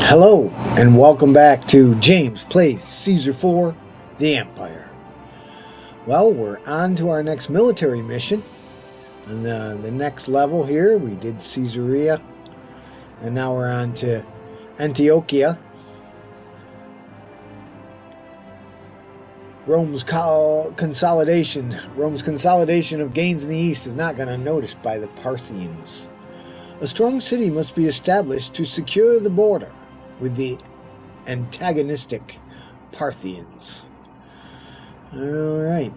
Hello, and welcome back to James Plays Caesar 4, The Empire. Well, we're on to our next military mission. And the next level here, we did Caesarea. And now we're on to Antiochia. Rome's consolidation of gains in the east is not going to be noticed by the Parthians. A strong city must be established to secure the border with the antagonistic Parthians. Alright.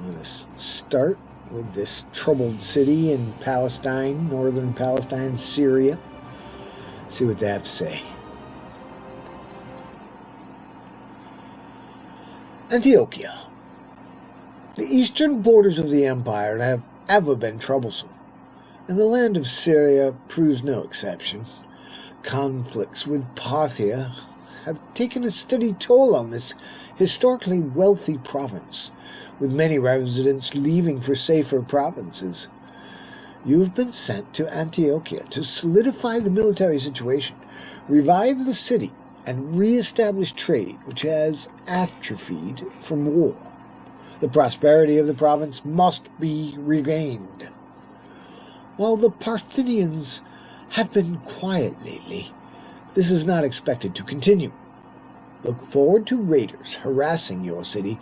Let's start with this troubled city in Palestine, northern Palestine, Syria. See what they have to say. Antiochia. The eastern borders of the empire have ever been troublesome, and the land of Syria proves no exception. Conflicts with Parthia have taken a steady toll on this historically wealthy province, with many residents leaving for safer provinces. You have been sent to Antiochia to solidify the military situation, revive the city, and re-establish trade, which has atrophied from war. The prosperity of the province must be regained. While the Parthinians have been quiet lately, this is not expected to continue. Look forward to raiders harassing your city,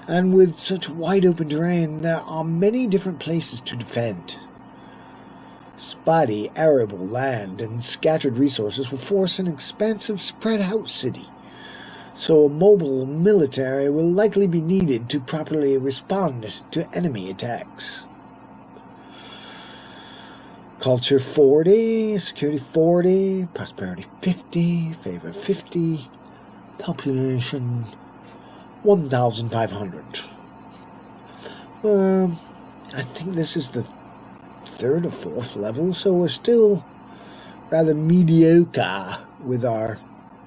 and with such wide open terrain, there are many different places to defend. Spotty, arable land and scattered resources will force an expansive, spread-out city, so a mobile military will likely be needed to properly respond to enemy attacks. Culture 40, security 40, prosperity 50, favor 50, population 1,500. I think this is the third or fourth level, so we're still rather mediocre with our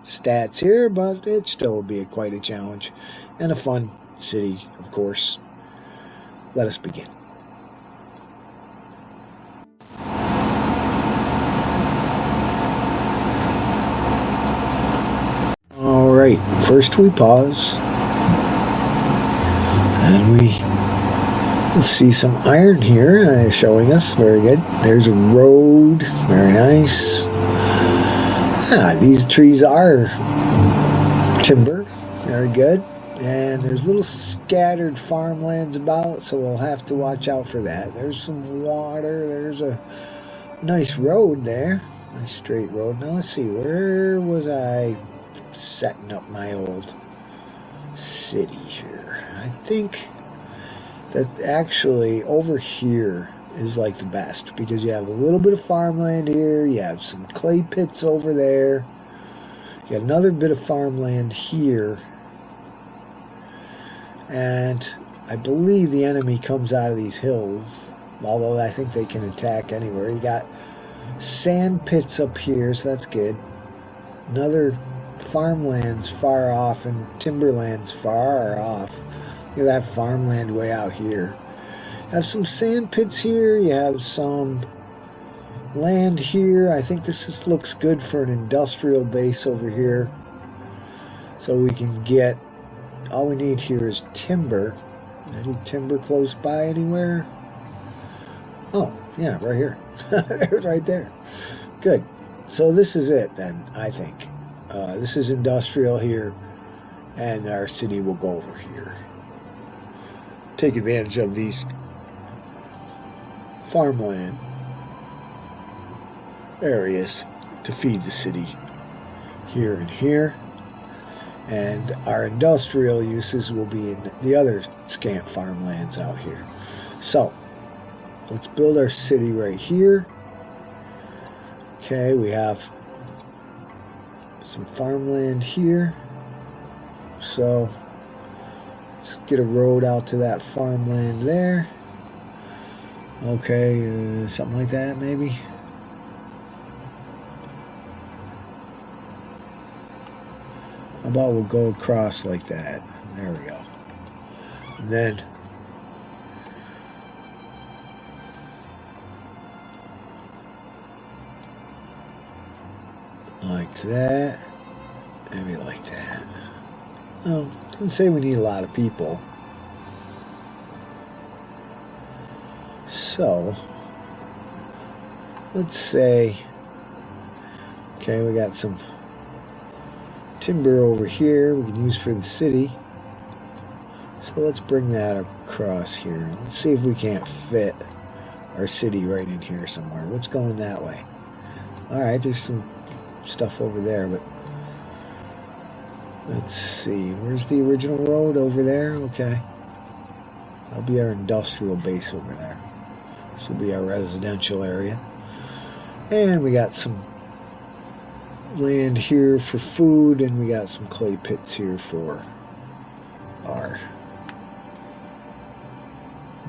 stats here, but it still will be quite a challenge and a fun city, of course. Let us begin. Alright, first we pause, and we'll see some iron here showing us. Very good. There's a road. Very nice. These trees are timber. Very good. And there's little scattered farmlands about, so we'll have to watch out for that. There's some water. There's a nice road there. Nice straight road. Now let's see. Where was I setting up my old city here? I think that actually over here is like the best, because you have a little bit of farmland here, you have some clay pits over there, you got another bit of farmland here, and I believe the enemy comes out of these hills, although I think they can attack anywhere. You got sand pits up here, so that's good. Another farmlands far off and timberlands far off. Look at that farmland way out here. You have some sand pits here. You have some land here. I think this looks good for an industrial base over here. So we can get, all we need here is timber. Any timber close by anywhere? Oh, yeah, right here. There's right there. Good. So this is it then, I think. This is industrial here, and our city will go over here. Take advantage of these farmland areas to feed the city here and here, and our industrial uses will be in the other scant farmlands out here. So let's build our city right here. Okay, we have some farmland here, so let's get a road out to that farmland there. Okay, something like that maybe. How about we'll go across like that. There we go. And then Like that. Maybe like that. Oh, didn't say we need a lot of people. So, let's say, okay, we got some timber over here we can use for the city. So let's bring that across here. Let's see if we can't fit our city right in here somewhere. What's going that way? Alright, there's some stuff over there, but let's see. Where's the original road? Over there? Okay. That'll be our industrial base over there. This will be our residential area. And we got some land here for food, and we got some clay pits here for our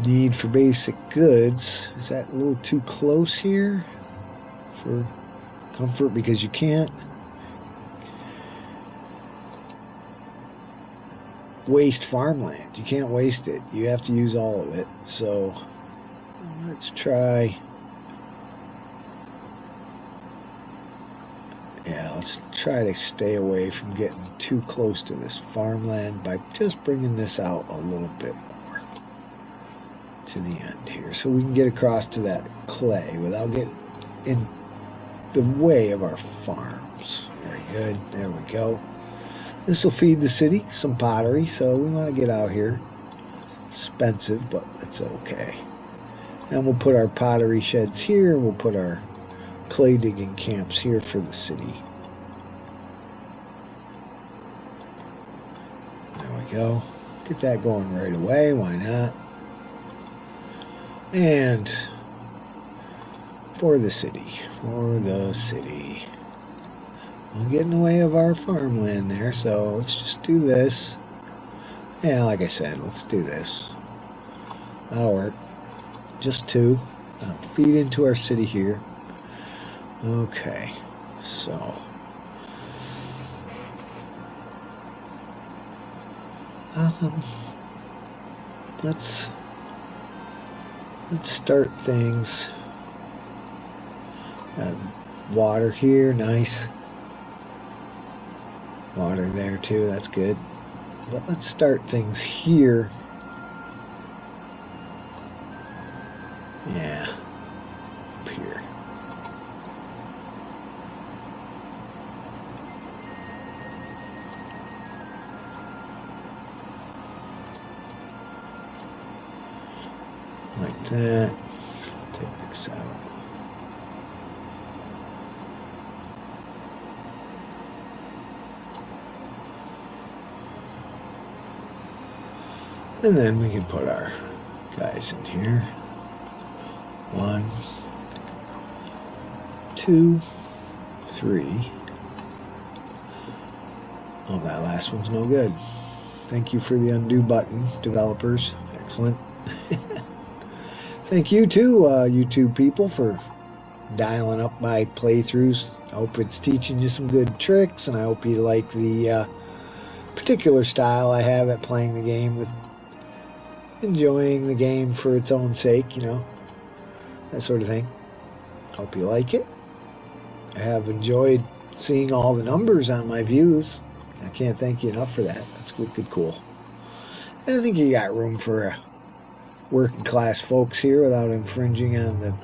need for basic goods. Is that a little too close here for comfort? Because you can't waste farmland. You can't waste it. You have to use all of it. So let's try. Yeah, let's try to stay away from getting too close to this farmland by just bringing this out a little bit more to the end here, so we can get across to that clay without getting in the way of our farms. Very good. There we go. This will feed the city some pottery, so we want to get out here. Expensive, but it's okay. And we'll put our pottery sheds here. We'll put our clay digging camps here for the city. There we go. Get that going right away. Why not? And for the city. Don't get in the way of our farmland there, so let's just do this. Yeah, like I said, let's do this. That'll work. Just two. Feed into our city here. Okay, so let's start things. Got water here, nice. Water there too, that's good. But let's start things here. Yeah, up here. Like that. Take this out. And then we can put our guys in here. 1, 2, 3. Oh, that last one's no good. Thank you for the undo button, developers. Excellent. Thank you too, YouTube people, for dialing up my playthroughs. I hope it's teaching you some good tricks, and I hope you like the particular style I have at playing the game, with enjoying the game for its own sake, you know, that sort of thing. Hope you like it. I have enjoyed seeing all the numbers on my views. I can't thank you enough for that. That's good, cool. And I think you got room for working class folks here without infringing on the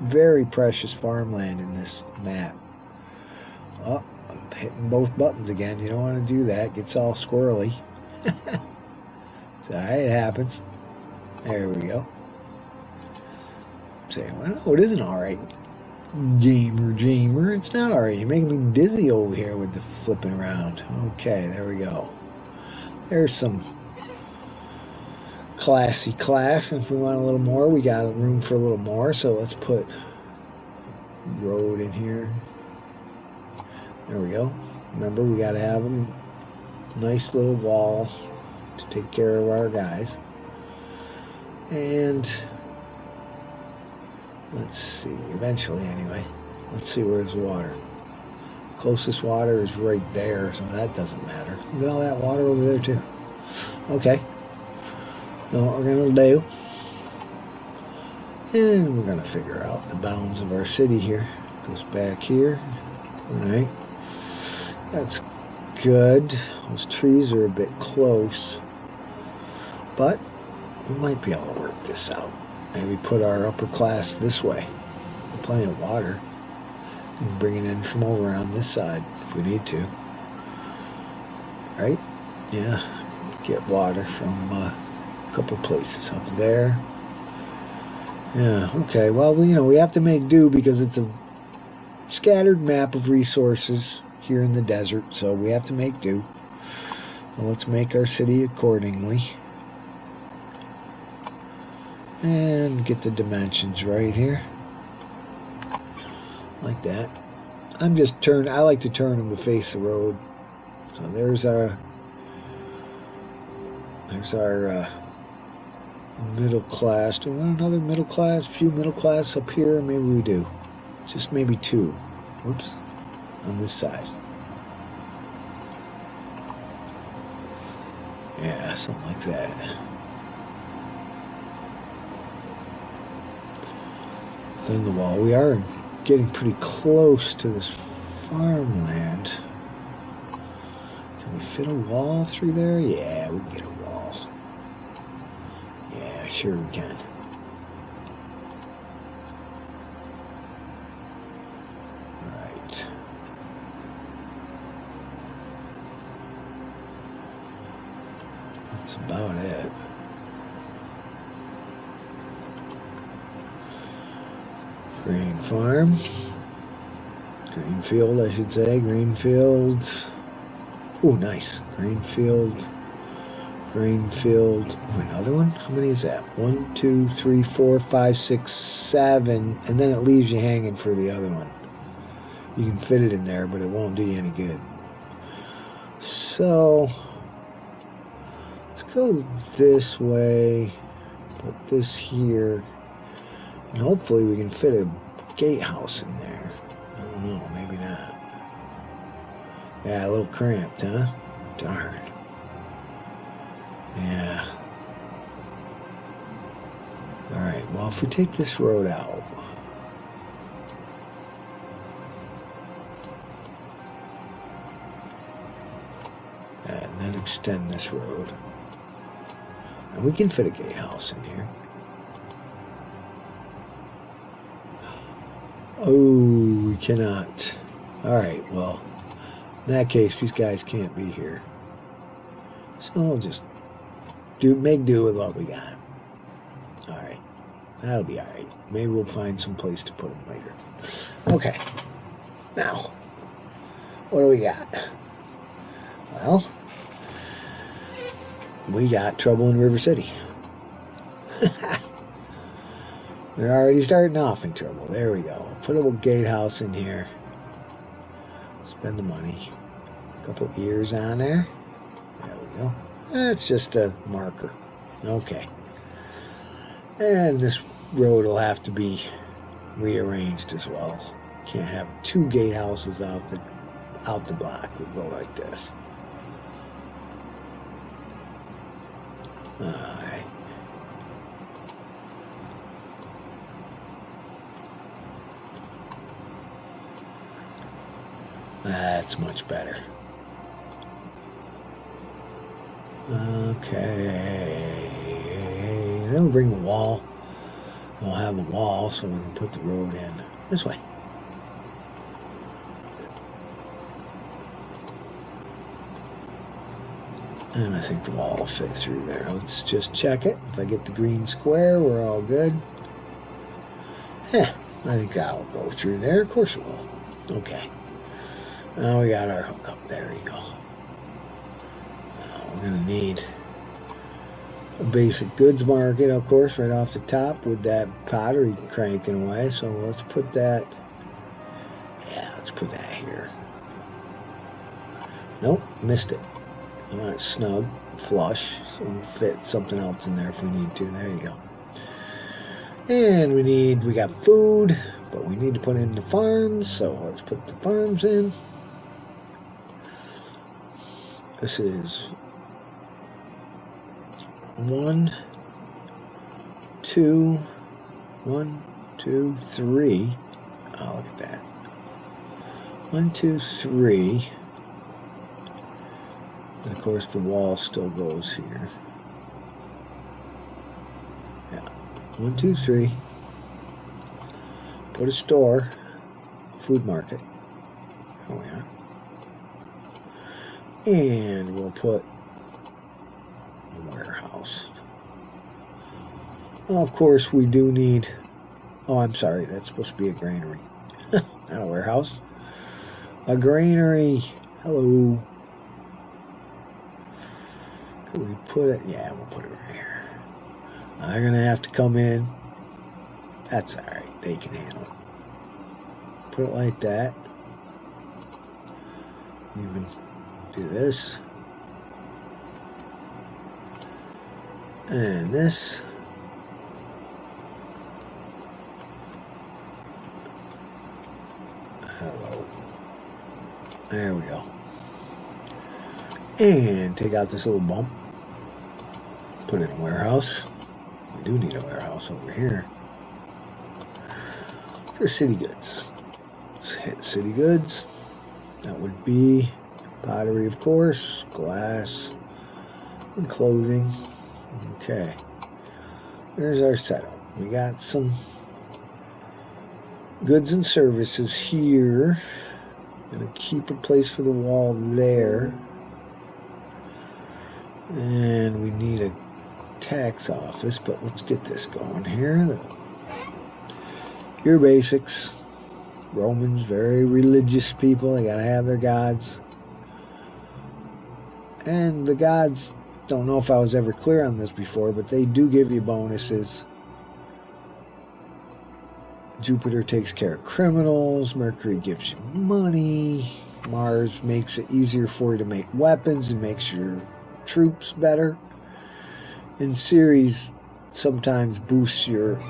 very precious farmland in this map. Oh, I'm hitting both buttons again. You don't want to do that. It gets all squirrely. It's alright, it happens. There we go. Say, well, no, it isn't alright. Gamer. It's not alright. You're making me dizzy over here with the flipping around. Okay, there we go. There's some classy class, and if we want a little more, we got room for a little more, so let's put road in here. There we go. Remember, we got to have a nice little wall to take care of our guys. And let's see, eventually anyway, let's see where's the water. Closest water is right there, so that doesn't matter. Look at all that water over there too. Okay. So what we're going to do, and we're going to figure out the bounds of our city here. Goes back here. Alright. That's good. Those trees are a bit close, but we might be able to work this out. Maybe put our upper class this way. Plenty of water. We can bring it in from over on this side if we need to. Right? Yeah. Get water from a couple places up there. Yeah, okay. Well, we have to make do because it's a scattered map of resources here in the desert, so we have to make do. Well, let's make our city accordingly. And get the dimensions right here. Like that. I like to turn them to face the road. So there's our middle class. Do we want another middle class? A few middle class up here? Maybe we do. Just maybe two. Whoops. On this side. Yeah, something like that. Then the wall. We are getting pretty close to this farmland. Can we fit a wall through there? Yeah, we can get a wall. Yeah, sure we can. Right. That's about it. Grain farm. Grain field, I should say. Grain field. Oh, nice. Grain field. Grain field. Oh, another one? How many is that? 1, 2, 3, 4, 5, 6, 7. And then it leaves you hanging for the other one. You can fit it in there, but it won't do you any good. So, let's go this way. Put this here. And hopefully we can fit a gatehouse in there. I don't know, maybe not. Yeah, a little cramped, huh? Darn. Yeah. Alright, well, if we take this road out. And then extend this road. And we can fit a gatehouse in here. Oh, we cannot. Alright, well, in that case, these guys can't be here. So we'll just make do with what we got. Alright, that'll be alright. Maybe we'll find some place to put them later. Okay, now, what do we got? Well, we got trouble in River City. We're already starting off in trouble. There we go. Put a little gatehouse in here. Spend the money. A couple ears on there. There we go. That's just a marker. Okay. And this road will have to be rearranged as well. Can't have two gatehouses out the block. We'll go like this. Alright. That's much better. Okay. Then we'll bring the wall. And we'll have the wall so we can put the road in. This way. And I think the wall will fit through there. Let's just check it. If I get the green square, we're all good. Yeah, I think that will go through there. Of course it will. Okay. Now we got our hookup. There we go. Now we're going to need a basic goods market, of course, right off the top with that pottery cranking away. So let's put that. Yeah, let's put that here. Nope, missed it. I want it snug, flush, so we'll fit something else in there if we need to. There you go. And we got food, but we need to put in the farms, so let's put the farms in. This is 1, 2, 3. Oh, look at that. 1, 2, 3. of course the wall still goes here. Yeah. 1, 2, 3. Put a store, food market. There we are. And we'll put a warehouse. Well, of course, we do need... Oh, I'm sorry. That's supposed to be a granary. Not a warehouse. A granary. Hello. Could we put it... Yeah, we'll put it right here. They're going to have to come in. That's all right. They can handle it. Put it like that. Even do this. And this. Hello. There we go. And take out this little bump. Put it in a warehouse. We do need a warehouse over here. For city goods. Let's hit city goods. That would be pottery, of course, glass, and clothing. Okay. There's our setup. We got some goods and services here. Gonna keep a place for the wall there. And we need a tax office, but let's get this going here. Your basics. Romans, very religious people. They gotta have their gods. And the gods, don't know if I was ever clear on this before, but they do give you bonuses. Jupiter takes care of criminals. Mercury gives you money. Mars makes it easier for you to make weapons and makes your troops better. And Ceres sometimes boosts your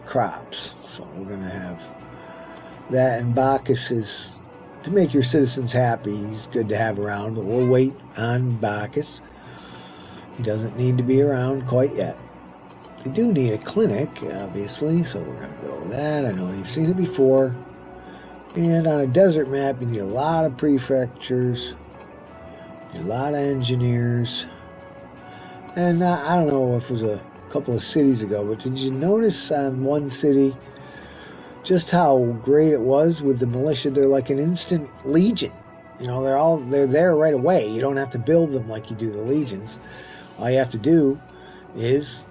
crops. So we're going to have that. And Bacchus is to make your citizens happy. He's good to have around, but we'll wait on Bacchus. He doesn't need to be around quite yet. They do need a clinic, obviously, so we're going to go with that. I know you've seen it before. And on a desert map, you need a lot of prefectures, a lot of engineers. And I don't know if it was a couple of cities ago, but did you notice on one city just how great it was with the militia? They're like an instant legion. You know, they're there right away. You don't have to build them like you do the legions. All you have to do is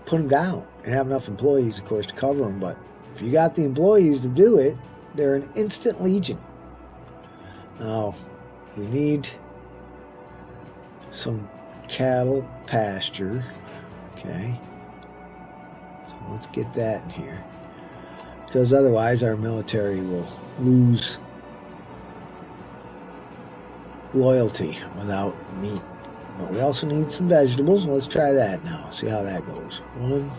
put them down and have enough employees, of course, to cover them. But if you got the employees to do it, they're an instant legion. Now, we need some cattle pasture. Okay. So let's get that in here. Because otherwise our military will lose loyalty without meat. But we also need some vegetables. Let's try that now. See how that goes. 1,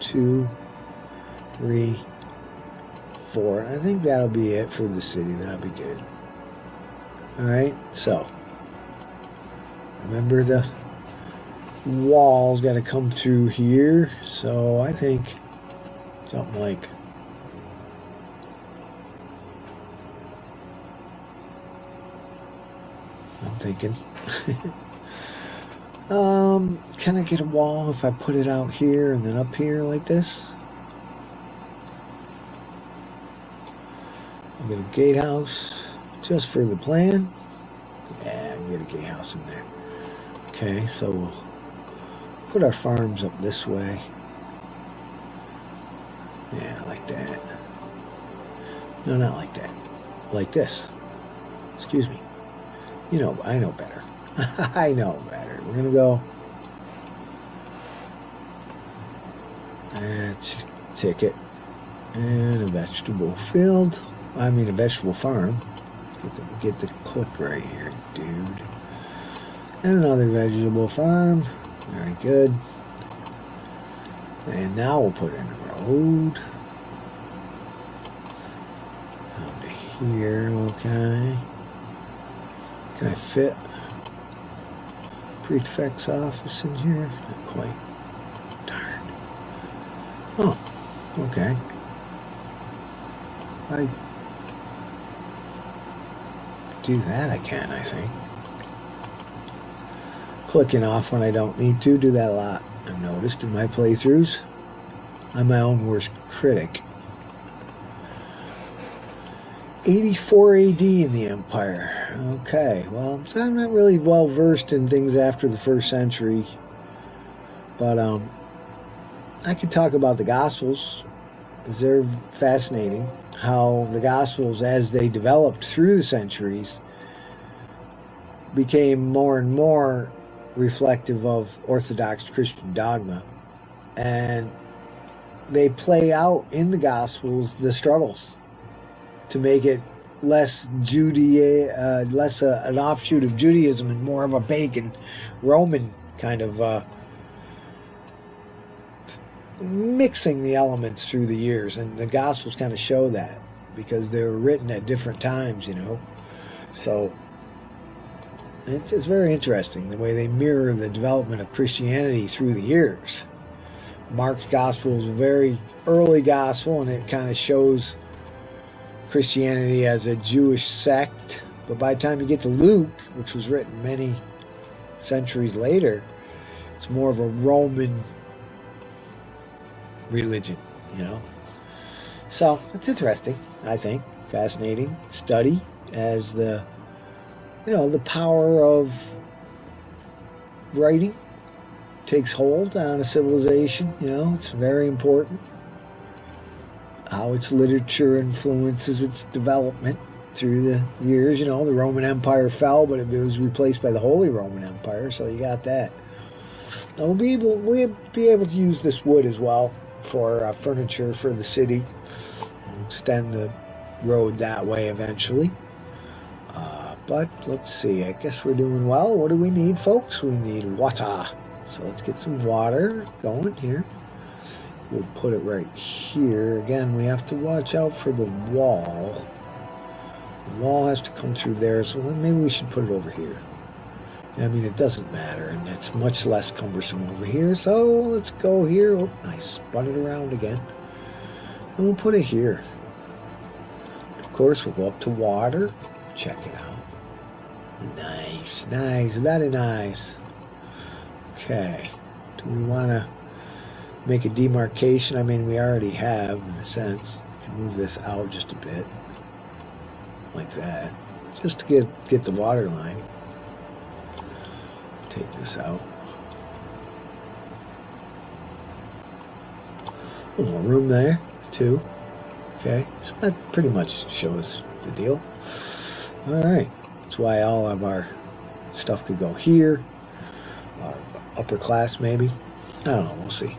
2, 3, 4. I think that'll be it for the city. That'll be good. Alright, so remember the wall's got to come through here. So I think something like I'm thinking can I get a wall if I put it out here and then up here like this? I'll get a gatehouse just for the plan. Yeah, I can get a gatehouse in there. Okay, so we'll put our farms up this way. Yeah, like that. No, not like that. Like this. Excuse me. You know, I know better. I know better. We're going to go. That's a ticket. And a vegetable field. I mean, a vegetable farm. Get the click right here, dude. And another vegetable farm. Very good. And now we'll put in a road. Down to here, okay. Can I fit prefect's office in here? Not quite. Darn. Oh, okay. I do that, I can, I think. clicking off when I don't need to. Do that a lot, I've noticed in my playthroughs. I'm my own worst critic. 84 AD in the Empire. Okay, well, I'm not really well versed in things after the 1st century, but I could talk about the Gospels, because they're fascinating. How the Gospels, as they developed through the centuries, became more and more reflective of Orthodox Christian dogma, and they play out in the Gospels the struggles to make it less less an offshoot of Judaism and more of a pagan Roman kind of mixing the elements through the years. And the Gospels kind of show that, because they were written at different times, you know. So it's very interesting the way they mirror the development of Christianity through the years. Mark's Gospel is a very early Gospel, and it kind of shows Christianity as a Jewish sect. But by the time you get to Luke, which was written many centuries later, it's more of a Roman religion, you know. So it's interesting, I think, fascinating study as the, you know, the power of writing takes hold on a civilization. You know, it's very important how its literature influences its development through the years. You know, the Roman Empire fell, but it was replaced by the Holy Roman Empire, so you got that. Now we'll be able to use this wood as well for furniture for the city. We'll extend the road that way eventually. But let's see, I guess we're doing well. What do we need, folks? We need water. So let's get some water going here. We'll put it right here. Again, we have to watch out for the wall. The wall has to come through there, so then maybe we should put it over here. I mean, it doesn't matter, and it's much less cumbersome over here. So let's go here. Oh, I spun it around again. And we'll put it here. Of course, we'll go up to water. Check it out. Nice, nice, very nice. Okay. Do we want to make a demarcation? I mean, we already have, in a sense. We can move this out just a bit. Like that. Just to get the water line. Take this out. A little more room there, too. Okay, so that pretty much shows the deal. Alright, that's why all of our stuff could go here. Our upper class, maybe. I don't know, we'll see.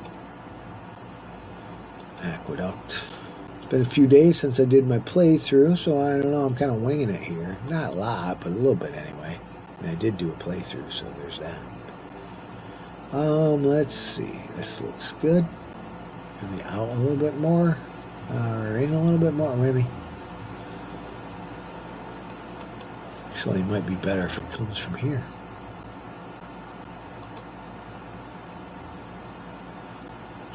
Aqueduct. It's been a few days since I did my playthrough, so I don't know, I'm kind of winging it here. Not a lot, but a little bit anyway. And I did do a playthrough, so there's that. Let's see. This looks good. Maybe out a little bit more. Or in a little bit more, maybe. Actually, it might be better if it comes from here.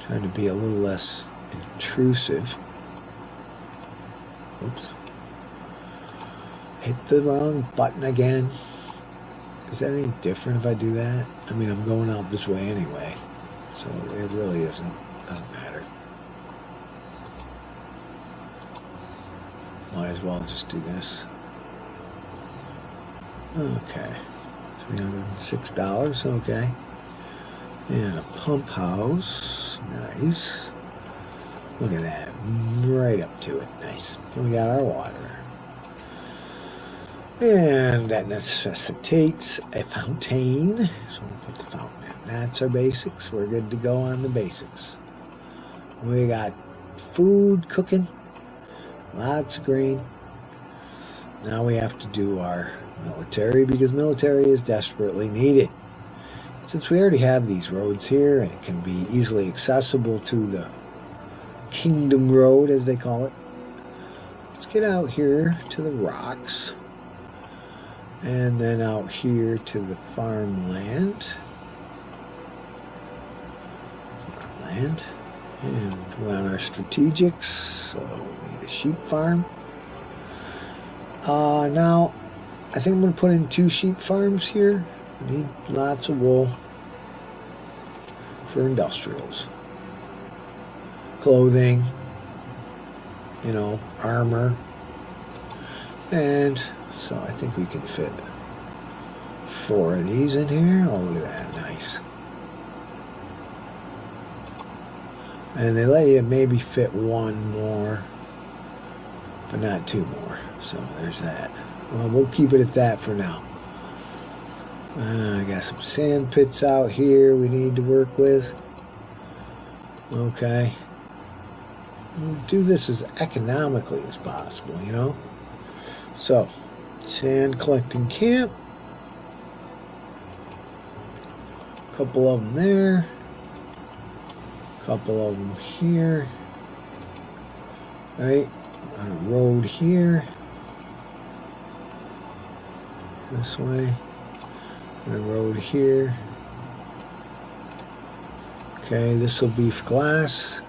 Trying to be a little less intrusive. Oops. Hit the wrong button again. Is that any different if I do that? I mean, I'm going out this way anyway, so it really doesn't matter. Might as well just do this. Okay, $306, okay. And a pump house, nice. Look at that, right up to it, nice. And we got our water. And that necessitates a fountain. So we'll put the fountain in. That's our basics. We're good to go on the basics. We got food cooking. Lots of grain. Now we have to do our military, because military is desperately needed. Since we already have these roads here, and it can be easily accessible to the Kingdom Road, as they call it. Let's get out here to the rocks. And then out here to the farmland. And we're on our strategics, so we need a sheep farm. Now, I think I'm going to put in 2 sheep farms here. We need lots of wool for industrials. Clothing, you know, armor. And so I think we can fit 4 of these in here. Oh, look at that. Nice. And they let you maybe fit 1 more, but not 2 more. So there's that. Well, we'll keep it at that for now. I got some sand pits out here we need to work with. Okay. We'll do this as economically as possible, you know? So, sand collecting camp. A couple of them there. A couple of them here. Right? On a road here. This way. And a road here. Okay, this will be for glass.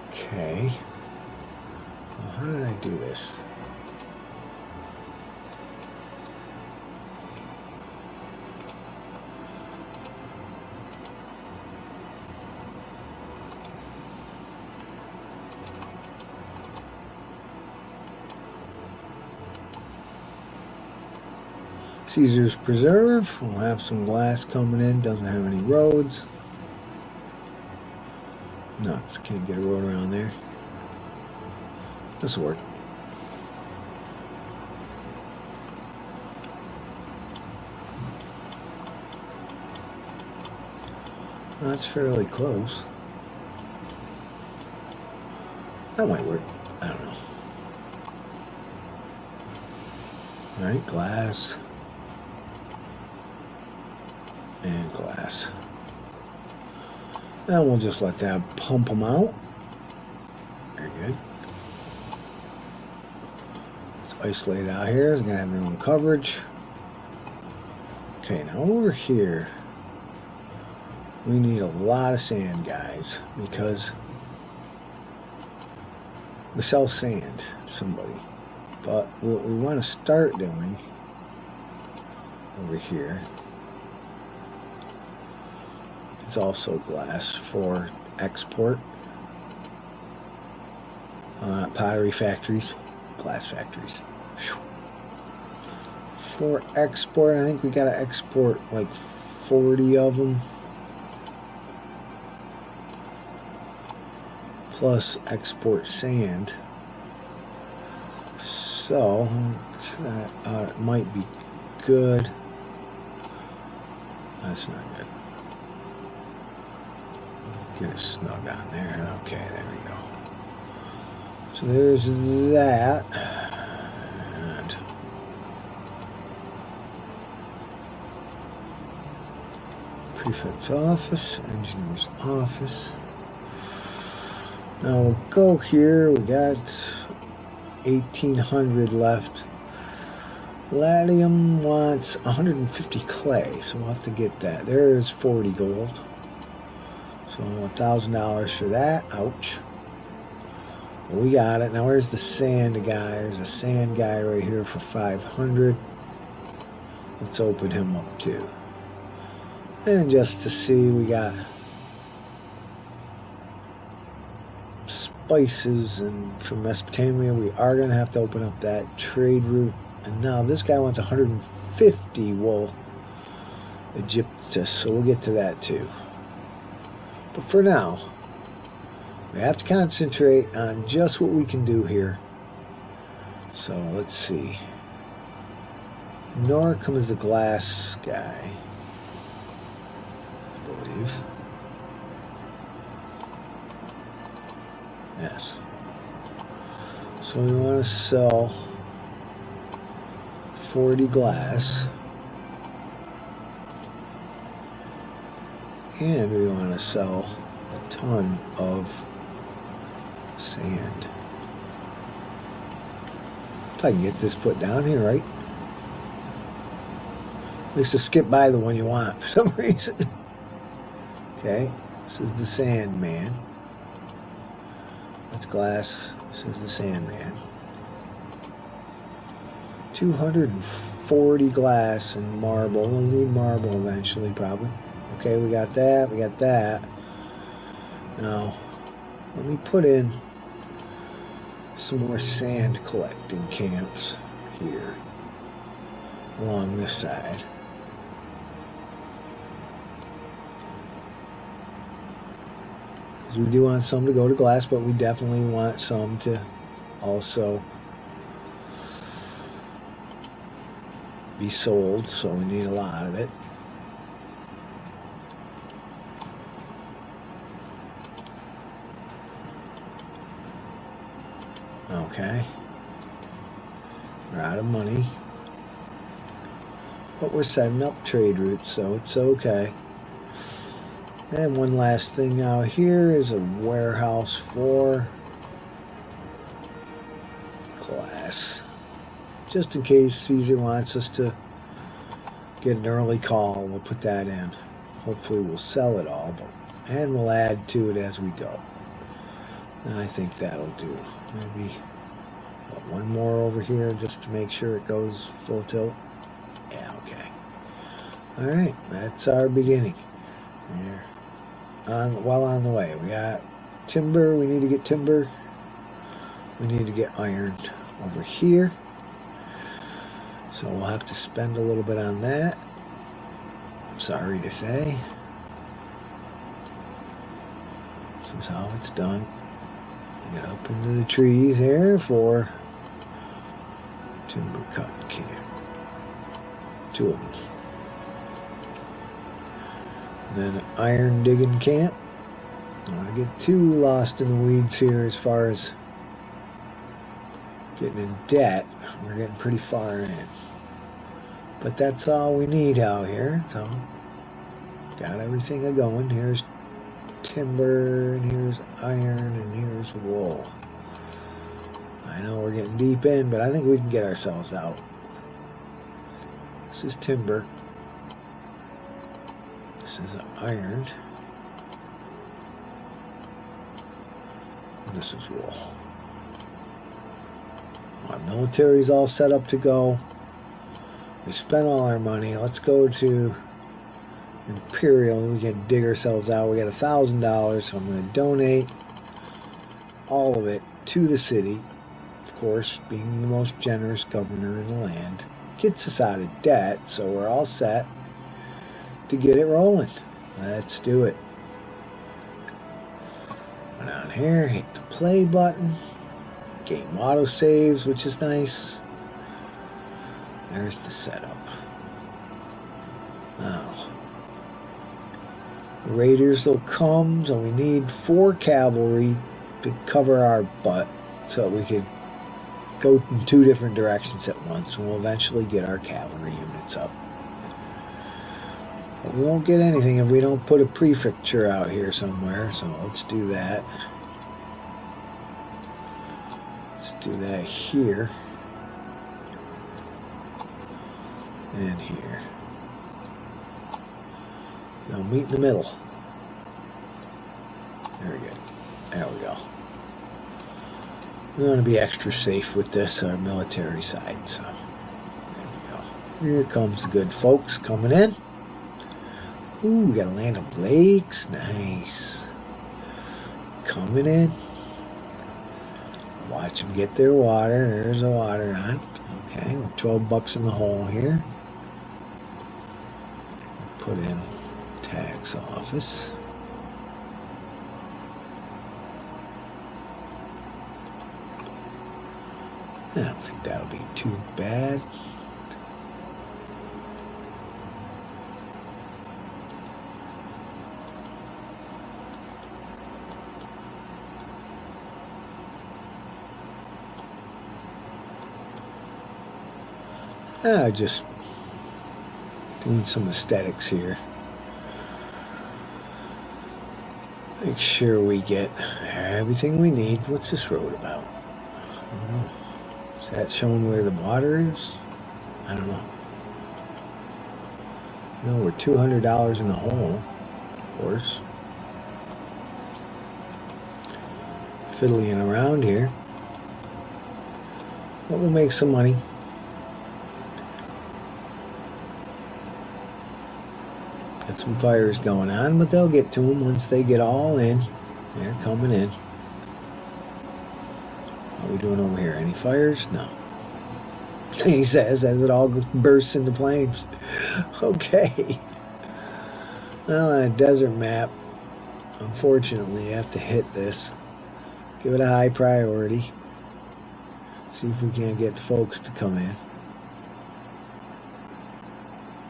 Okay. Well, how did I do this? Caesar's Preserve. We'll have some glass coming in. Doesn't have any roads. Nuts. Can't get a road around there. This'll work. That's fairly close. That might work. I don't know. Alright, glass. And glass. And we'll just let that pump them out. Very good. It's isolated out here. It's going to have their own coverage. Okay, now over here, we need a lot of sand, guys, because we sell sand to somebody. But what we want to start doing over here is also glass for export. Pottery factories, glass factories. Whew. For export, I think we got to export like 40 of them. Plus export sand. So, that might be good. That's not good. Get it snug on there. Okay, there we go. So there's that. And prefect's office, engineer's office. Now we'll go here. We got 1,800 left. Palladium wants 150 clay, so we'll have to get that. There's 40 gold. So $1,000 for that. Ouch. Well, we got it. Now where's the sand guy? There's a sand guy right here for 500. Let's open him up too. And just to see, we got spices and from Mesopotamia. We are going to have to open up that trade route. And now this guy wants 150 wool Egyptus, so we'll get to that too. But for now, we have to concentrate on just what we can do here. So let's see. Nor comes the glass guy, I believe. Yes. So we want to sell 40 glass. And we want to sell a ton of sand. If I can get this put down here, right? At least to skip by the one you want for some reason. Okay, this is the sand man. That's glass, says the Sandman. 240 glass and marble. We'll need marble eventually, probably. Okay, we got that, we got that. Now, let me put in some more sand collecting camps here along this side. Because we do want some to go to glass, but we definitely want some to also be sold, so we need a lot of it. Okay. We're out of money. But we're setting up trade routes, so it's okay. And one last thing out here is a warehouse for glass. Just in case Caesar wants us to get an early call, we'll put that in. Hopefully we'll sell it all, and we'll add to it as we go. And I think that'll do. Maybe one more over here just to make sure it goes full tilt. Yeah, okay. Alright, that's our beginning. We're well on the way. We got timber. We need to get timber. We need to get iron over here. So we'll have to spend a little bit on that. Sorry to say. This is how it's done. Get up into the trees here for timber cutting camp. 2 of them. And then iron digging camp. I don't want to get too lost in the weeds here as far as getting in debt. We're getting pretty far in. But that's all we need out here. So, got everything going. Here's timber, and here's iron, and here's wool. I know we're getting deep in, but I think we can get ourselves out. This is timber. This is iron. And this is wool. Our military's all set up to go. We spent all our money. Let's go to Imperial. We can dig ourselves out. We got $1,000, so I'm going to donate all of it to the city. Of course, being the most generous governor in the land gets us out of debt, so we're all set to get it rolling. Let's do it. Go down here, hit the play button. Game auto saves, which is nice. There's the setup. Now, the raiders will come, so we need 4 cavalry to cover our butt so that we could go in 2 different directions at once, and we'll eventually get our cavalry units up. But we won't get anything if we don't put a prefecture out here somewhere, so let's do that. Let's do that here. And here. Now meet in the middle. Very good. There we go. We want to be extra safe with this, our military side, so there we go. Here comes the good folks coming in. Ooh, we got a land of lakes. Nice. Coming in. Watch them get their water. There's the water on. Okay, we're $12 in the hole here. Put in tax office. I don't think that'll be too bad. Just doing some aesthetics here. Make sure we get everything we need. What's this road about? I don't know. Is that showing where the water is? I don't know. You know, we're $200 in the hole, of course. fiddling around here. But we'll make some money. Got some fires going on, but they'll get to them once they get all in. They're coming in. What are we doing over here? Any fires? No. He says as it all bursts into flames. Okay. Well, on a desert map, unfortunately, you have to hit this. Give it a high priority. See if we can't get the folks to come in.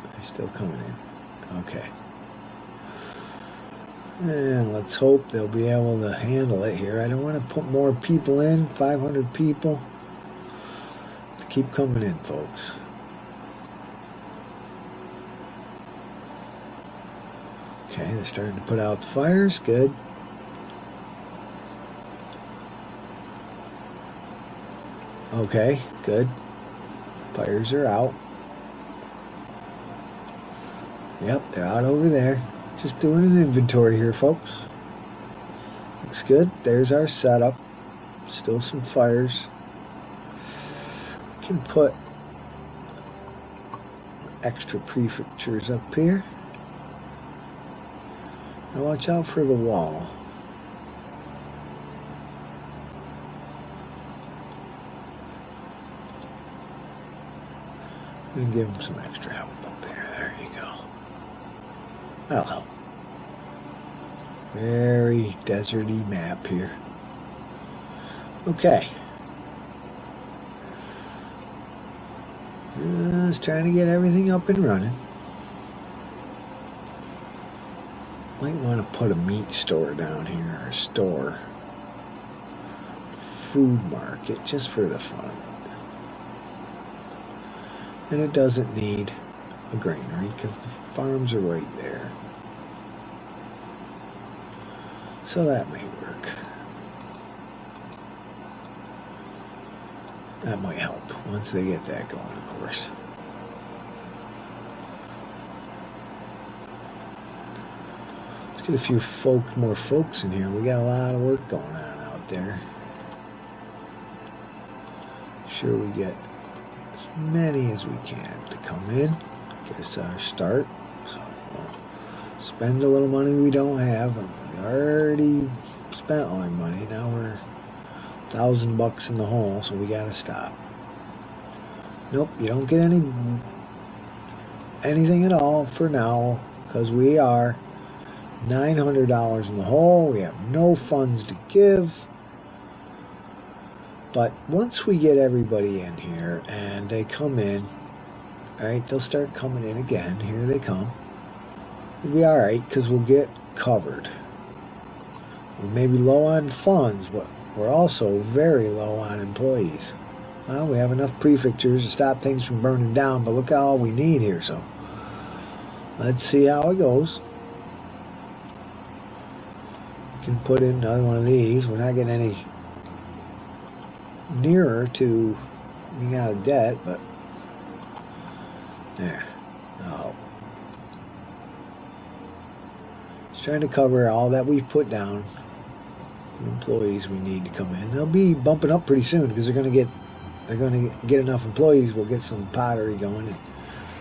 They're still coming in. Okay. And let's hope they'll be able to handle it here. I don't want to put more people in. 500 people. Keep coming in, folks. Okay, they're starting to put out the fires. Good. Okay, good. Fires are out. Yep, they're out over there. Just doing an inventory here, folks. Looks good. There's our setup. Still some fires. Can put extra prefectures up here. Now watch out for the wall. I'm going to give them some extra help up there. There you go. That'll help. Very deserty map here. Okay. Just trying to get everything up and running. Might want to put a meat store down here, or a store. Food market, just for the fun of it. And it doesn't need a granary because the farms are right there. So that may work. That might help once they get that going, of course. Let's get a few more folks in here. We got a lot of work going on out there. Sure we get as many as we can to come in. Get us our start. So we'll spend a little money we don't have. We already spent all our money. Now we're $1,000 in the hole, so we gotta stop. Nope, you don't get anything at all for now, because we are $900 in the hole. We have no funds to give. But once we get everybody in here and they come in, alright, they'll start coming in again. Here they come. We'll be alright, because we'll get covered. We may be low on funds, but we're also very low on employees. Well, we have enough prefectures to stop things from burning down, but look at all we need here, so let's see how it goes. We can put in another one of these. We're not getting any nearer to being out of debt, but there. Oh. Just trying to cover all that we've put down. The employees we need to come in. They'll be bumping up pretty soon because they're going to get enough employees. We'll get some pottery going, and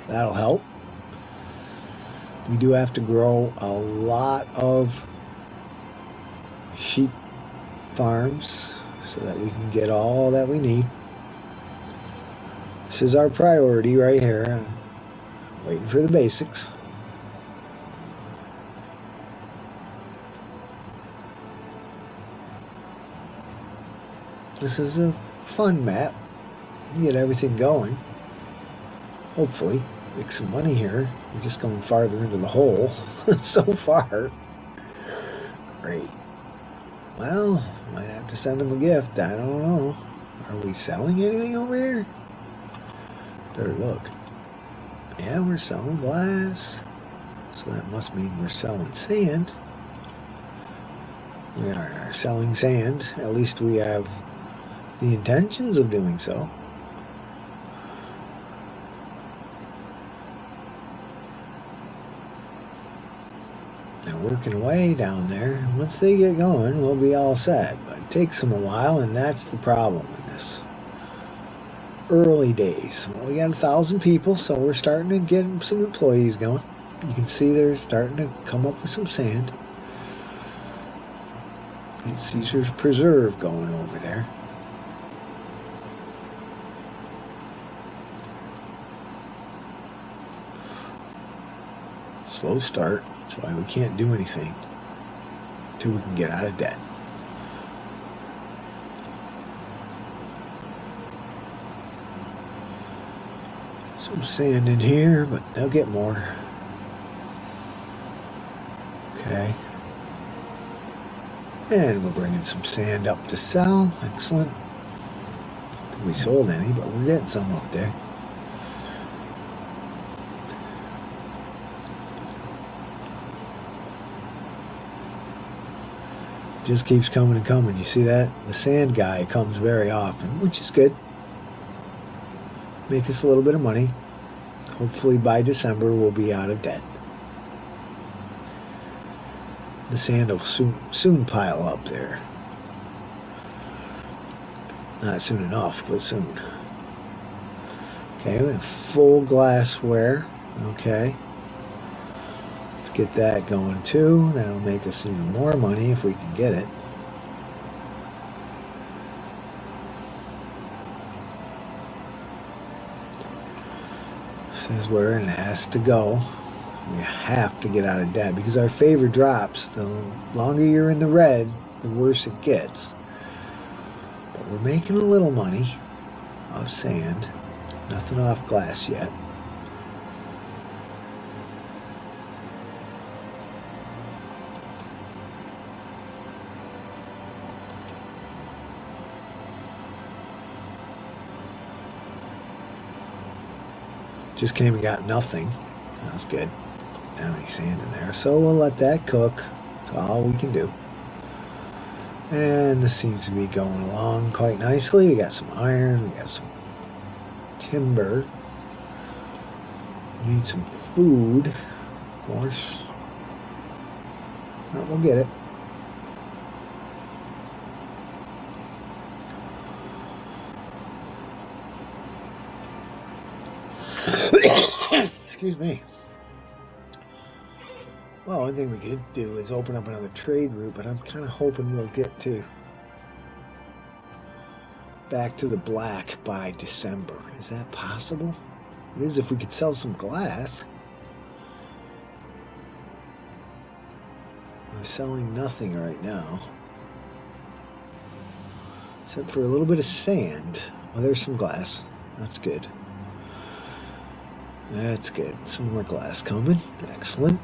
that'll help. We do have to grow a lot of sheep farms so that we can get all that we need. This is our priority right here. Waiting for the basics. This is a fun map. You get everything going. Hopefully. Make some money here. We're just going farther into the hole so far. Great. Well, might have to send them a gift. I don't know. Are we selling anything over here? Better look. Yeah, we're selling glass. So that must mean we're selling sand. We are selling sand. At least we have the intentions of doing so. They're working away down there. Once they get going, we'll be all set. But it takes them a while, and that's the problem in this. Early days. Well, we got 1,000 people, so we're starting to get some employees going. You can see they're starting to come up with some sand. It's Caesar's Preserve going over there. Slow start. That's why we can't do anything until we can get out of debt. Some sand in here, but they'll get more. Okay. And we're bringing some sand up to sell. Excellent. Not that we sold any, but we're getting some up there. Just keeps coming and coming. You see that? The sand guy comes very often, which is good. Make us a little bit of money. Hopefully by December we'll be out of debt. The sand will soon pile up there. Not soon enough, but soon. Okay, we have full glassware. Okay. Let's get that going too. That'll make us even more money if we can get it. This is where it has to go. We have to get out of debt because our favor drops. The longer you're in the red, the worse it gets. But we're making a little money off sand. Nothing off glass yet. Just came and got nothing. That was good. Not any sand in there. So we'll let that cook. That's all we can do. And this seems to be going along quite nicely. We got some iron. We got some timber. We need some food. Of course. Well, we'll get it. Excuse me. Well, one thing we could do is open up another trade route, but I'm kind of hoping we'll get to back to the black by December. Is that possible? It is if we could sell some glass. We're selling nothing right now. Except for a little bit of sand. Oh, there's some glass. That's good. That's good. Some more glass coming. Excellent.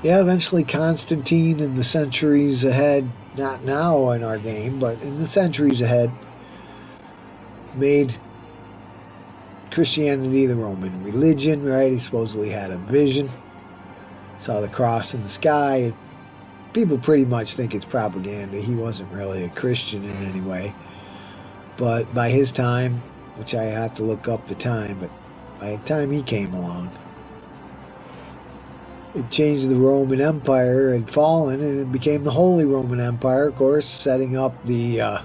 Yeah, eventually Constantine in the centuries ahead, not now in our game, but in the centuries ahead, made Christianity the Roman religion, right? He supposedly had a vision, saw the cross in the sky. People pretty much think it's propaganda. He wasn't really a Christian in any way. But by his time, which I have to look up the time, but by the time he came along, it changed. The Roman Empire had fallen, and it became the Holy Roman Empire, of course, setting up the,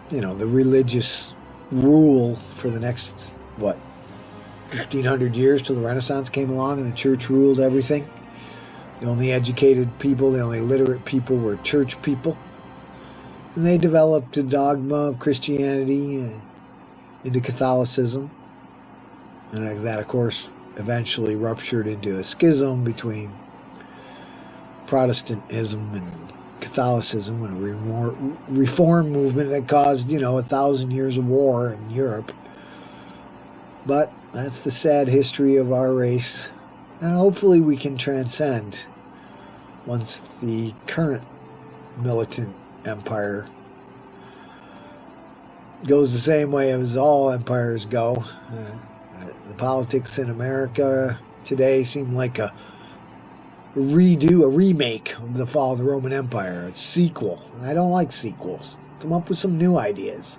the religious rule for the next, 1,500 years till the Renaissance came along and the church ruled everything. The only educated people, the only literate people were church people. And they developed a dogma of Christianity into Catholicism. And that, of course, eventually ruptured into a schism between Protestantism and Catholicism, and a reform movement that caused, 1,000 years of war in Europe. But that's the sad history of our race. And hopefully we can transcend once the current militant empire goes the same way as all empires go. The politics in America today seem like a remake of the fall of the Roman Empire. It's a sequel, and I don't like sequels. Come up with some new ideas.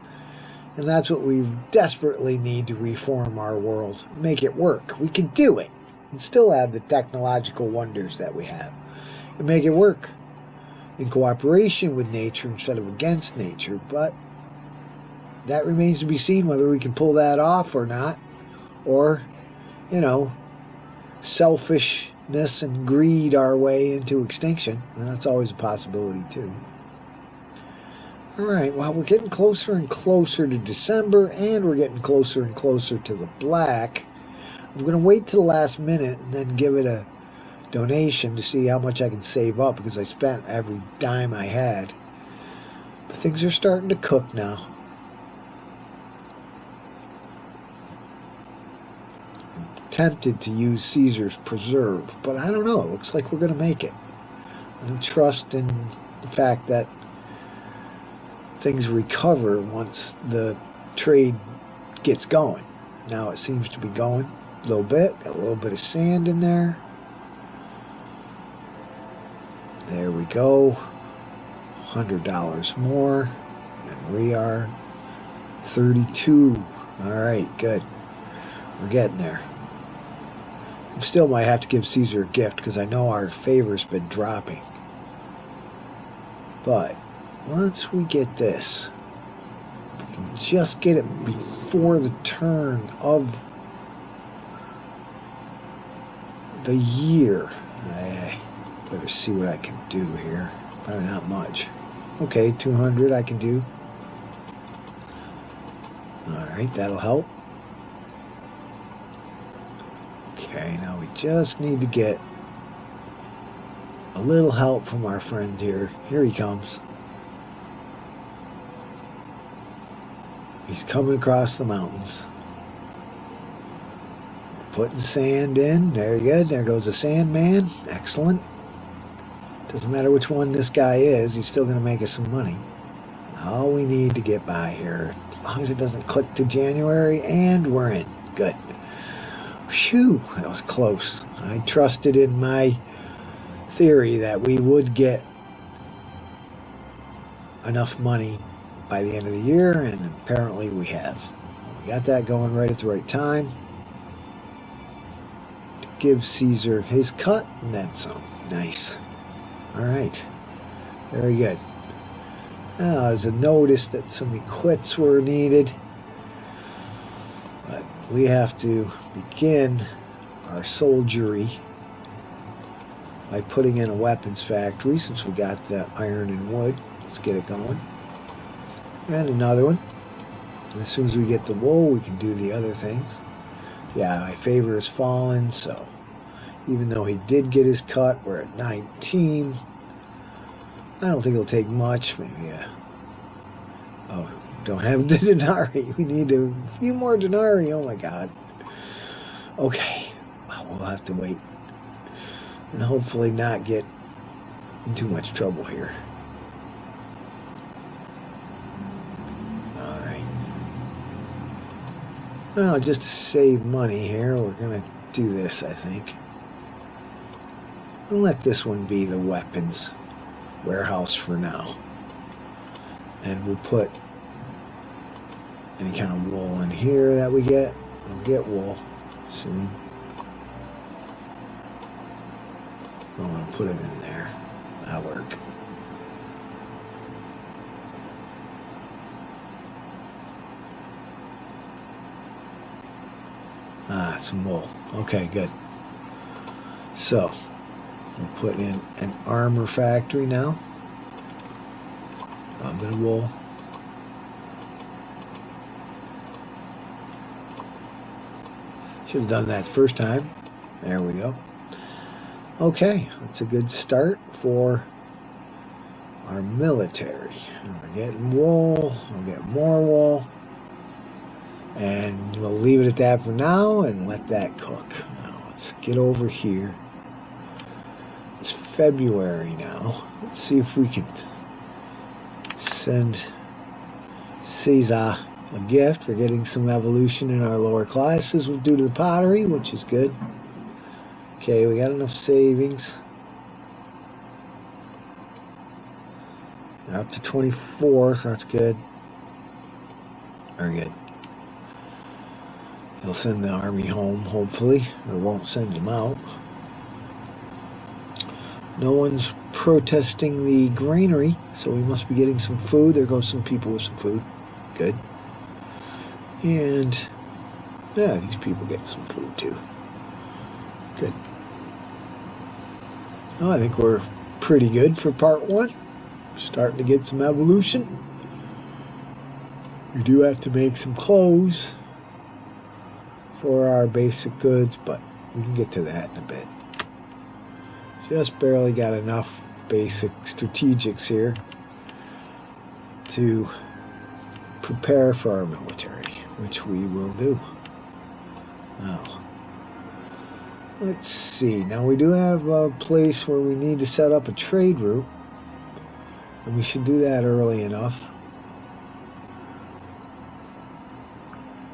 And that's what we desperately need to reform our world. Make it work. We can do it. And still have the technological wonders that we have. And make it work. In cooperation with nature instead of against nature. But that remains to be seen whether we can pull that off or not. Or, selfishness and greed our way into extinction. And that's always a possibility too. Alright, well, we're getting closer and closer to December, and we're getting closer and closer to the black. I'm going to wait till the last minute and then give it a donation to see how much I can save up, because I spent every dime I had. But things are starting to cook now. I'm tempted to use Caesar's Preserve, but I don't know. It looks like we're going to make it. I'm going to trust in the fact that things recover once the trade gets going. Now it seems to be going a little bit. Got a little bit of sand in there. There we go. $100 more. And we are 32. Alright, good. We're getting there. I still might have to give Caesar a gift because I know our favor's been dropping. But once we get this, we can just get it before the turn of the year. I better see what I can do here. Probably not much. Okay, 200 I can do. Alright, that'll help. Okay, now we just need to get a little help from our friend here. Here he comes. He's coming across the mountains. We're putting sand in. Very good. There goes the sandman. Excellent. Doesn't matter which one this guy is, he's still going to make us some money. All we need to get by here, as long as it doesn't click to January, and we're in. Good. Phew, that was close. I trusted in my theory that we would get enough money by the end of the year, and apparently we have. We got that going right at the right time to give Caesar his cut and then some. Nice. Alright. Very good. Now, there's a notice that some equits were needed, but we have to begin our soldiery by putting in a weapons factory since we got the iron and wood. Let's get it going. And another one. And as soon as we get the wool, we can do the other things. Yeah, my favor has fallen, so even though he did get his cut, we're at 19. I don't think it'll take much. Maybe, oh, don't have the denarii. We need a few more denarii. Oh my god. Okay. Well, we'll have to wait. And hopefully not get in too much trouble here. Well, just to save money here, we're going to do this, I think. We'll let this one be the weapons warehouse for now. And we'll put any kind of wool in here that we get. We'll get wool soon. I'm going to put it in there. That'll work. Ah, some wool. Okay, good. So, we'll put in an armor factory now. A bit of wool. Should have done that the first time. There we go. Okay, that's a good start for our military. We're getting wool. We'll get more wool. And we'll leave it at that for now and let that cook. Now let's get over here. It's February now. Let's see if we can send Caesar a gift for getting some evolution in our lower classes due to the pottery, which is good. Okay, we got enough savings. Up to 24, so that's good. Very good. He'll send the army home, hopefully, or won't send them out. No one's protesting the granary, so we must be getting some food. There goes some people with some food. Good. And, yeah, these people get some food, too. Good. Well, I think we're pretty good for part one. Starting to get some evolution. We do have to make some clothes for our basic goods, but we can get to that in a bit. Just barely got enough basic strategics here to prepare for our military, which we will do. Now, let's see. Now we do have a place where we need to set up a trade route, and we should do that early enough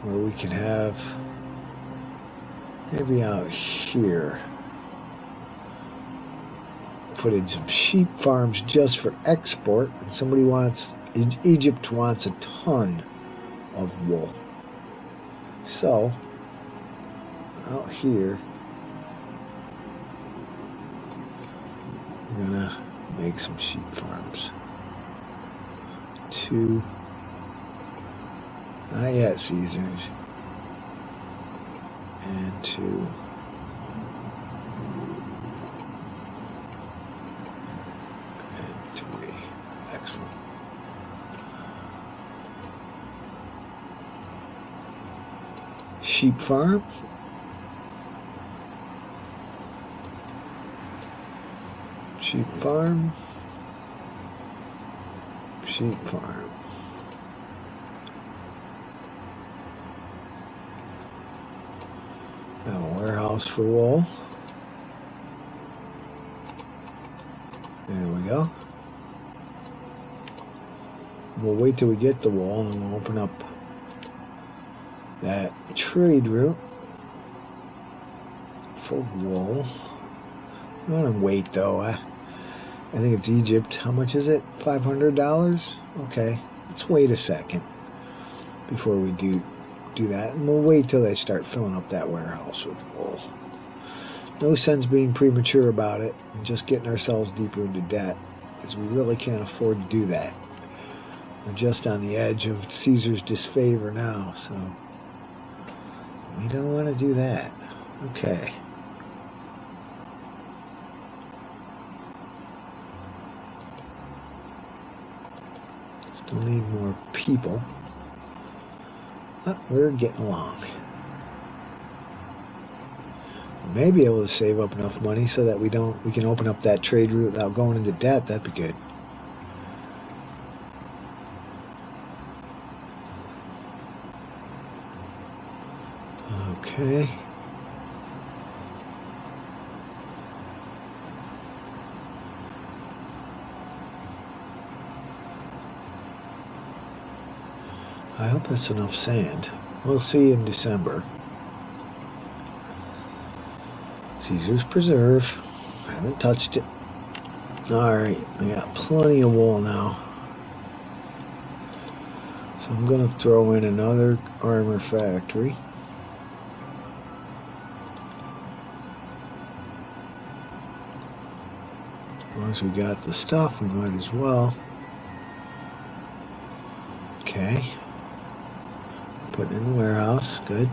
where we can have maybe out here put in some sheep farms just for export. And somebody wants, Egypt wants a ton of wool. So out here we're gonna make some sheep farms. 2, not yet, Caesars, and 2. And 3. Excellent. Sheep farm. Sheep farm. Sheep farm. Have a warehouse for wool. There we go. We'll wait till we get the wool and then we'll open up that trade route for wool. I want to wait though. I think it's Egypt. How much is it? $500? Okay, let's wait a second before we do that. And we'll wait till they start filling up that warehouse with wool. No sense being premature about it and just getting ourselves deeper into debt, because we really can't afford to do that. We're just on the edge of Caesar's disfavor now, so we don't want to do that. Okay. Still need more people. But we're getting along. We may be able to save up enough money so that we can open up that trade route without going into debt. That'd be good. Okay. I hope that's enough sand. We'll see in December. Caesar's Preserve. Haven't touched it. Alright, we got plenty of wool now. So I'm going to throw in another armor factory. Once we got the stuff, we might as well. Okay. Put it in the warehouse. Good.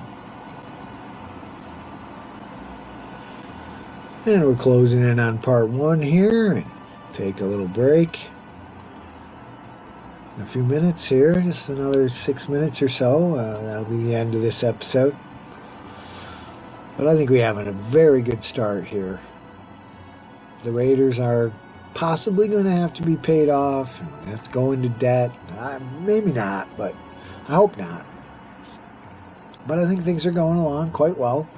And we're closing in on part one here. And take a little break. In a few minutes here. Just another 6 minutes or so. That'll be the end of this episode. But I think we have a very good start here. The Raiders are possibly going to have to be paid off. We're going to have to go into debt. Maybe not, but I hope not. But I think things are going along quite well.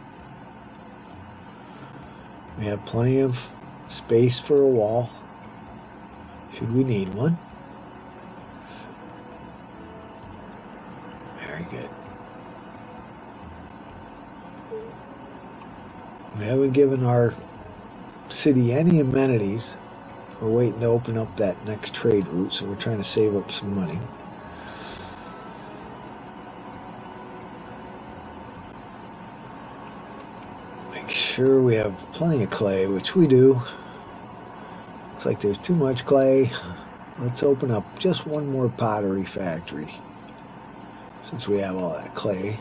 We have plenty of space for a wall, should we need one. Very good. We haven't given our city any amenities. we're waiting to open up that next trade route, so we're trying to save up some money. Make sure we have plenty of clay, which we do. Looks like there's too much clay. Let's open up just one more pottery factory. Since we have all that clay,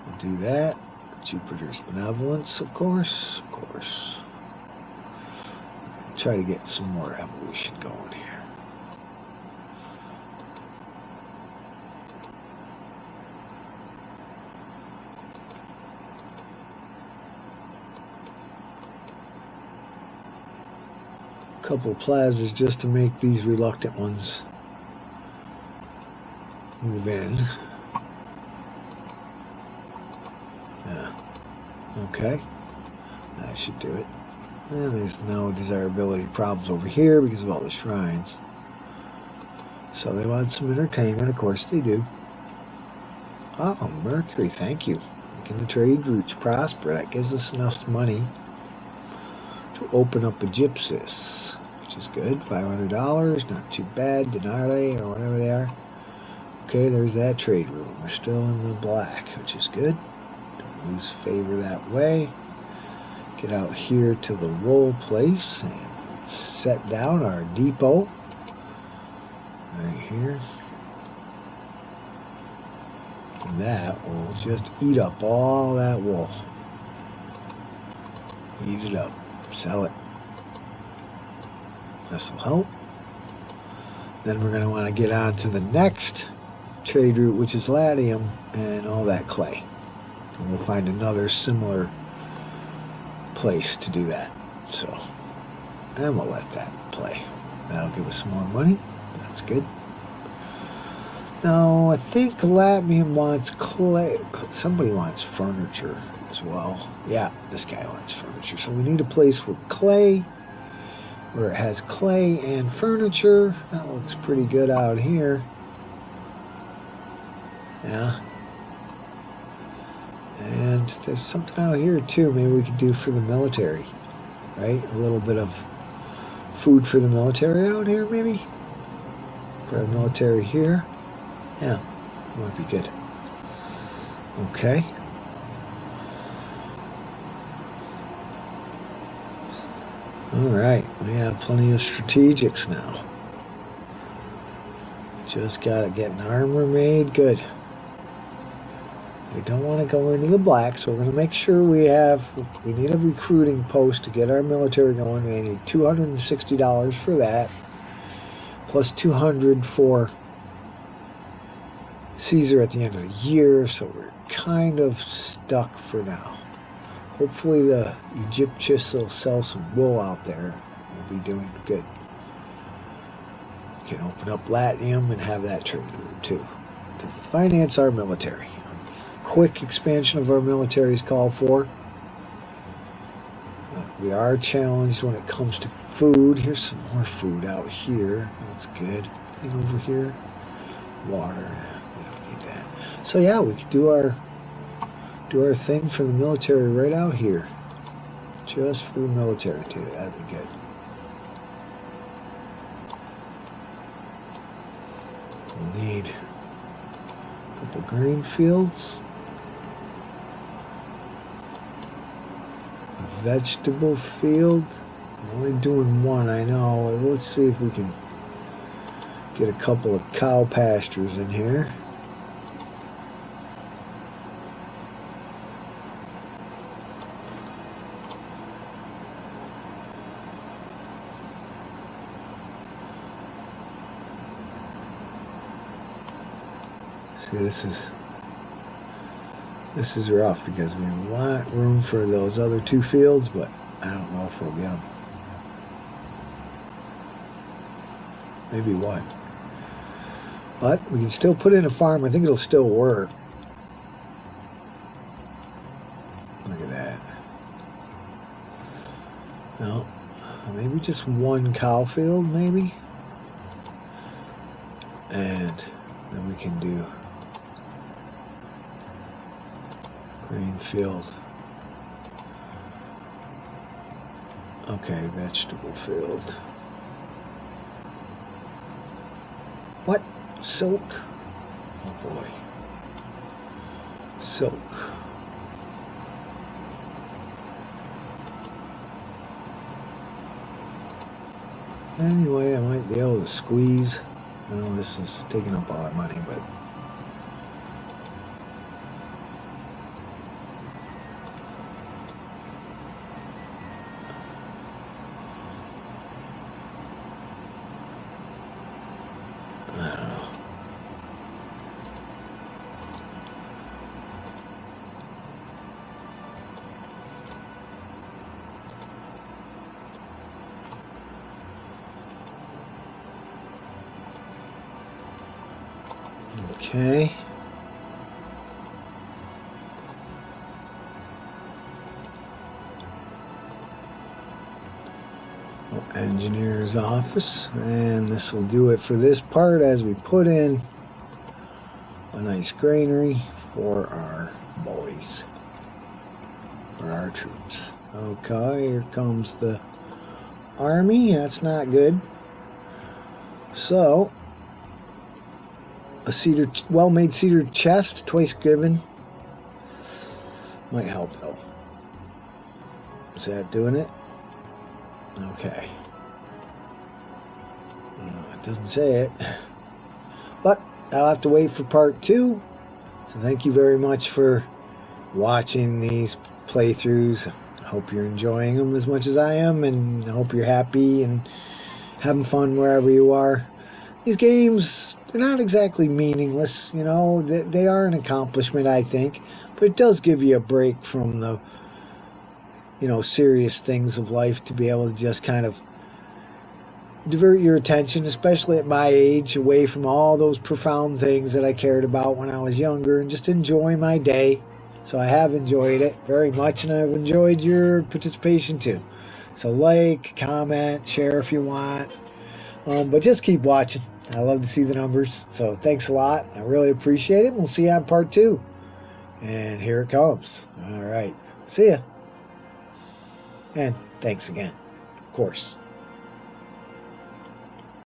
we'll do that. Jupiter's benevolence, of course. Try to get some more evolution going here. A couple of plazas just to make these reluctant ones move in. Yeah. Okay. That should do it. And there's no desirability problems over here because of all the shrines. So they want some entertainment, of course they do. Oh, Mercury, thank you. Making the trade routes prosper. That gives us enough money to open up a gypsis, which is good. $500, not too bad. Denari, or whatever they are. Okay, there's that trade route. We're still in the black, which is good. Don't lose favor that way. Get out here to the wool place and set down our depot right here. And that will just eat up all that wool. Eat it up. Sell it. This will help. Then we're going to want to get on to the next trade route, which is Latium and all that clay. And we'll find another similar place to do that. So, and we'll let that play. That'll give us some more money. That's good. Now, I think Latium wants clay. Somebody wants furniture as well. Yeah, this guy wants furniture. So we need a place with clay, where it has clay and furniture. That looks pretty good out here. Yeah. And there's something out here too maybe we could do for the military, right? A little bit of food for the military out here maybe? Put our military here. Yeah, that might be good. Okay. Alright, we have plenty of strategics now. Just gotta get an armor made. Good. We don't want to go into the black, so we're going to make sure we need a recruiting post to get our military going. We need $260 for that, plus $200 for Caesar at the end of the year, so we're kind of stuck for now. Hopefully the Egyptians will sell some wool out there. We'll be doing good. We can open up Latium and have that trade route too, to finance our military. Quick expansion of our military is called for. We are challenged when it comes to food. Here's some more food out here. That's good. Anything over here? Water. Yeah, we don't need that. So yeah, we could do our thing for the military right out here. Just for the military too. That'd be good. We'll need a couple grain fields. Vegetable field. I'm only doing one, I know. Let's see if we can get a couple of cow pastures in here. See, this is rough because we want room for those other two fields, but I don't know if we'll get them. Maybe one. But we can still put in a farm. I think it'll still work. Look at that. No, maybe just one cow field, maybe. And then we can do grain field Okay, vegetable field. What? Silk? Oh boy. Silk. Anyway, I might be able to squeeze. I know this is taking up all that money, but I don't know. Okay. Engineer's office, and this will do it for this part as we put in a nice granary for our boys, for our troops. Okay, here comes the army. That's not good. So, a cedar, well-made cedar chest, twice given, might help though. Is that doing it? Okay. It doesn't say it, but I'll have to wait for part 2. So thank you very much for watching these playthroughs. I hope you're enjoying them as much as I am, and I hope you're happy and having fun wherever you are. These games, they're not exactly meaningless, you know, they are an accomplishment, I think, but it does give you a break from the, you know, serious things of life, to be able to just kind of divert your attention, especially at my age, away from all those profound things that I cared about when I was younger, and just enjoy my day. So I have enjoyed it very much, and I've enjoyed your participation too. So like, comment, share if you want, but just keep watching. I love to see the numbers, so thanks a lot. I really appreciate it. We'll see you on part 2, and here it comes. All right, see ya, and thanks again, of course.